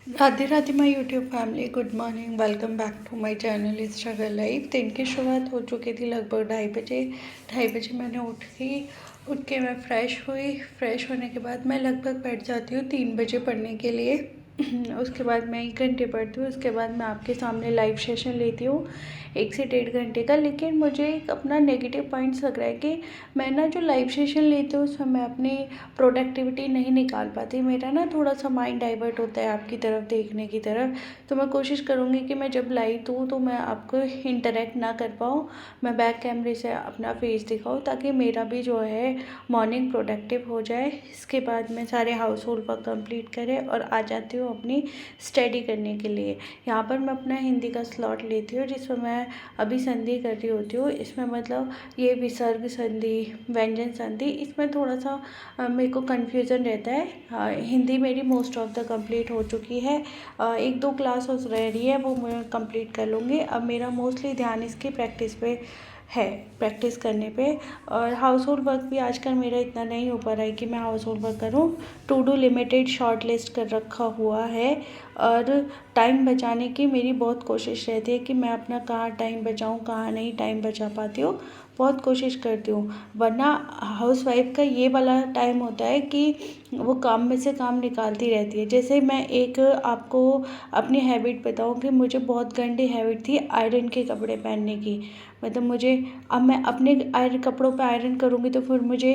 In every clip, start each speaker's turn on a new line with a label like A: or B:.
A: Radhe Radhe my YouTube family, good morning. Welcome back to my channel struggle life. दिन की शुरुआत हो चुकी थी लगभग 2:30 बजे। 2:30 बजे मैंने उठ के मैं फ़्रेश हुई। फ़्रेश होने के बाद मैं लगभग बैठ जाती हूँ 3 बजे पढ़ने के लिए। उसके बाद मैं 1 घंटे पढ़ती हूँ। उसके बाद मैं आपके सामने लाइव सेशन लेती हूँ 1 से 1.5 घंटे का। लेकिन मुझे एक अपना नेगेटिव पॉइंट्स लग रहा है कि मैं ना जो लाइव सेशन लेती हूँ उसमें मैं अपनी प्रोडक्टिविटी नहीं निकाल पाती। मेरा ना थोड़ा सा माइंड डाइवर्ट होता है आपकी तरफ देखने की तरफ। तो मैं कोशिश करूँगी कि मैं जब लाइव दूँ तो मैं आपको इंटरेक्ट ना कर पाऊँ, मैं बैक कैमरे से अपना फेस दिखाऊँ, ताकि मेरा भी जो है मॉर्निंग प्रोडक्टिव हो जाए। इसके बाद मैं सारे हाउस होल्ड वर्क कंप्लीट करे और आ जाती हूँ अपनी स्टडी करने के लिए। यहाँ पर मैं अपना हिंदी का स्लॉट लेती हूँ जिसमें मैं अभी संधि कर रही होती हूँ। इसमें मतलब ये विसर्ग संधि, व्यंजन संधि, इसमें थोड़ा सा मेरे को कन्फ्यूज़न रहता है। हिंदी मेरी मोस्ट ऑफ द कंप्लीट हो चुकी है। 1-2 क्लास रह रही है, वो मैं कंप्लीट कर लूँगी। अब मेरा मोस्टली ध्यान इसकी प्रैक्टिस पे है, प्रैक्टिस करने पे। और हाउस होल्ड वर्क भी आजकल मेरा इतना नहीं हो पा रहा है कि मैं हाउस होल्ड वर्क करूँ। To do limited short list कर रखा हुआ है। और टाइम बचाने की मेरी बहुत कोशिश रहती है कि मैं अपना कहाँ टाइम बचाऊँ, कहाँ नहीं टाइम बचा पाती हूँ। बहुत कोशिश करती हूँ, वरना हाउसवाइफ का ये वाला टाइम होता है कि वो काम में से काम निकालती रहती है। जैसे मैं एक आपको अपनी हैबिट बताऊँ कि मुझे बहुत गंदी हैबिट थी आयरन के कपड़े पहनने की। मतलब मुझे, अब मैं अपने कपड़ों पे आयरन करूँगी तो फिर मुझे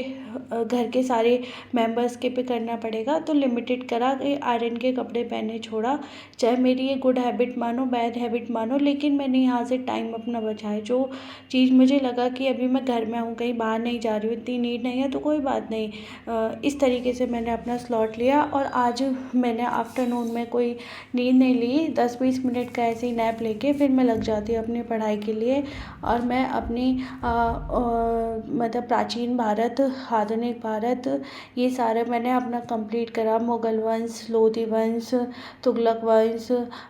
A: घर के सारे मेंबर्स के पे करना पड़ेगा। तो लिमिटेड करा कि आयरन के कपड़े पहने छोड़ा। चाहे मेरी ये गुड हैबिट मानो बैड हैबिट मानो, लेकिन मैंने यहाँ से टाइम अपना बचाया। जो चीज़ मुझे लगा कि अभी मैं घर में हूँ, कहीं बाहर नहीं जा रही हूँ, इतनी नीड नहीं है तो कोई बात नहीं। इस तरीके से मैंने अपना स्लॉट लिया। और आज मैंने आफ्टरनून में कोई नींद नहीं ली, 10-20 मिनट का ऐसे ही नैप लेके फिर मैं लग जाती हूँ अपनी पढ़ाई के लिए। और मैं अपनी मतलब प्राचीन भारत, आधुनिक भारत, ये सारे मैंने अपना कंप्लीट करा। मुगल वंश, लोधी वंश, तुगलक वंश,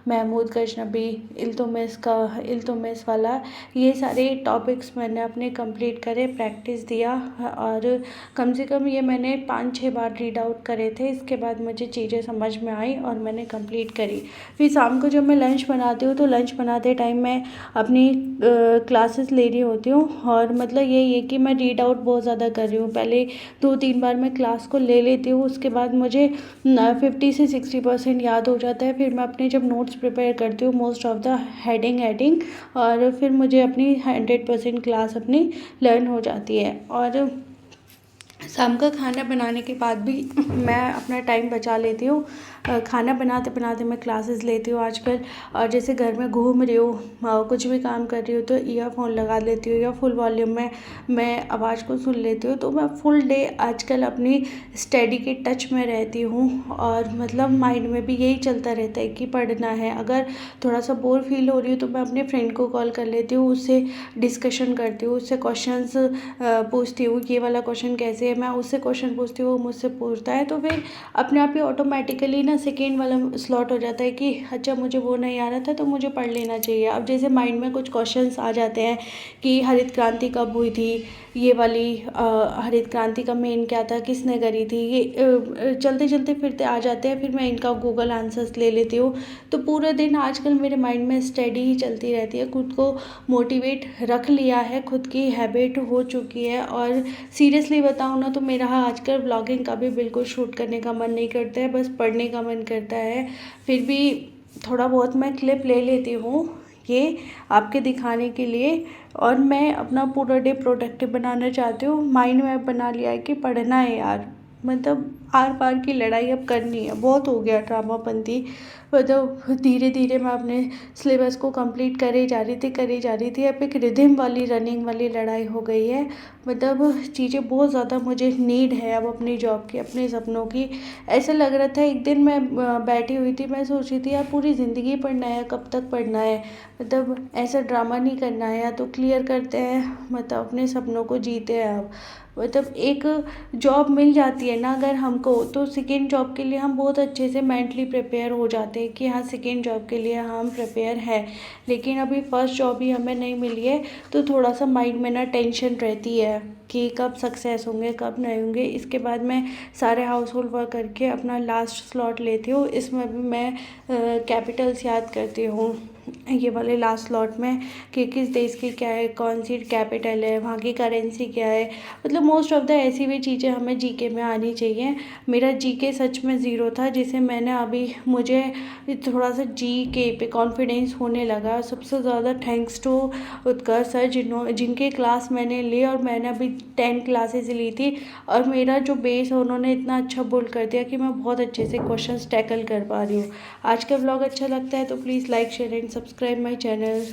A: महमूद गजनबी, इल्तुतमिश वाला, ये सारे टॉपिक्स मैंने अपने कंप्लीट करे, प्रैक्टिस दिया। और कम से कम ये मैंने 5-6 बार रीड आउट करे थे। इसके बाद मुझे चीज़ें समझ में आई और मैंने कंप्लीट करी। फिर शाम को जब मैं लंच बनाती हूँ तो लंच बनाते टाइम मैं अपनी क्लासेस ले रही होती हूँ। और मतलब यही है कि मैं रीड आउट बहुत ज़्यादा कर रही हूँ। पहले 2-3 बार मैं क्लास को ले लेती हूँ, उसके बाद मुझे 50 से 60% याद हो जाता है। फिर मैं अपने जब नोट्स प्रिपेयर करती हूँ मोस्ट ऑफ द हेडिंग, और फिर मुझे अपनी 100% क्लास अपनी लर्न हो जाती है। और शाम का खाना बनाने के बाद भी मैं अपना टाइम बचा लेती हूँ। खाना बनाते बनाते मैं क्लासेस लेती हूँ आजकल। और जैसे घर में घूम रही हूँ, कुछ भी काम कर रही हूँ तो ईयरफोन लगा लेती हूँ या फुल वॉल्यूम में मैं आवाज़ को सुन लेती हूँ। तो मैं फुल डे आजकल अपनी स्टडी के टच में रहती हूँ। और मतलब माइंड में भी यही चलता रहता है कि पढ़ना है। अगर थोड़ा सा बोर फील हो रही हूँ तो मैं अपने फ्रेंड को कॉल कर लेती हूँ, उससे डिस्कशन करती हूँ, उससे क्वेश्चंस पूछती हूँ, ये वाला क्वेश्चन कैसे है, मैं उससे क्वेश्चन पूछती हूँ, वो मुझसे पूछता है। तो फिर अपने आप ही ऑटोमेटिकली ना सेकेंड वाला स्लॉट हो जाता है कि अच्छा मुझे वो नहीं आ रहा था तो मुझे पढ़ लेना चाहिए। अब जैसे माइंड में कुछ क्वेश्चंस आ जाते हैं कि हरित क्रांति कब हुई थी, ये वाली हरित क्रांति का मेन क्या था, किसने करी थी, ये चलते चलते फिरते आ जाते हैं। फिर मैं इनका गूगल आंसर्स ले लेती हूँ। तो पूरा दिन आजकल मेरे माइंड में स्टडी ही चलती रहती है। खुद को मोटिवेट रख लिया है, खुद की हैबिट हो चुकी है। और सीरियसली बताऊँ ना तो मेरा आजकल व्लॉगिंग का भी बिल्कुल शूट करने का मन नहीं करता है, बस पढ़ने का मन करता है। फिर भी थोड़ा बहुत मैं क्लिप ले लेती हूँ ये आपके दिखाने के लिए। और मैं अपना पूरा डे प्रोडक्टिव बनाना चाहती हूँ। माइंड में बना लिया है कि पढ़ना है यार, मतलब आर पार की लड़ाई अब करनी है, बहुत हो गया ड्रामापंती। मतलब धीरे धीरे मैं अपने सिलेबस को कंप्लीट करे जा रही थी। अब एक रिदम वाली रनिंग वाली लड़ाई हो गई है। मतलब चीज़ें बहुत ज़्यादा मुझे नीड है अब अपनी जॉब की, अपने सपनों की। ऐसा लग रहा था एक दिन मैं बैठी हुई थी, मैं सोच रही थी यार पूरी ज़िंदगी पढ़ना है, कब तक पढ़ना है, मतलब ऐसा ड्रामा नहीं करना है, या तो क्लियर करते हैं, मतलब अपने सपनों को जीते हैं अब। मतलब एक जॉब मिल जाती है ना अगर हम हमको, तो सेकेंड जॉब के लिए हम बहुत अच्छे से मेंटली प्रिपेयर हो जाते हैं कि हाँ सेकेंड जॉब के लिए हम प्रिपेयर हैं। लेकिन अभी फर्स्ट जॉब ही हमें नहीं मिली है, तो थोड़ा सा माइंड में ना टेंशन रहती है कि कब सक्सेस होंगे कब नहीं होंगे। इसके बाद मैं सारे हाउस होल्ड वर्क करके अपना लास्ट स्लॉट लेती हूँ। इसमें भी मैं कैपिटल्स याद करती हूँ ये वाले लास्ट स्लॉट में कि किस देश की क्या है, कौन सी कैपिटल है, वहाँ की करेंसी क्या है। मतलब मोस्ट ऑफ द ऐसी भी चीज़ें हमें जीके में आनी चाहिए। मेरा जीके सच में ज़ीरो था, जिसे मैंने अभी मुझे थोड़ा सा जीके पे कॉन्फिडेंस होने लगा। सबसे ज़्यादा थैंक्स टू उत्कर्ष सर, जिनके क्लास मैंने ली, और मैंने अभी 10 क्लासेस ली थी, और मेरा जो बेस है उन्होंने इतना अच्छा बुल्ड कर दिया कि मैं बहुत अच्छे से क्वेश्चंस टैकल कर पा रही हूँ। आज का व्लॉग अच्छा लगता है तो please like share and subscribe my channel.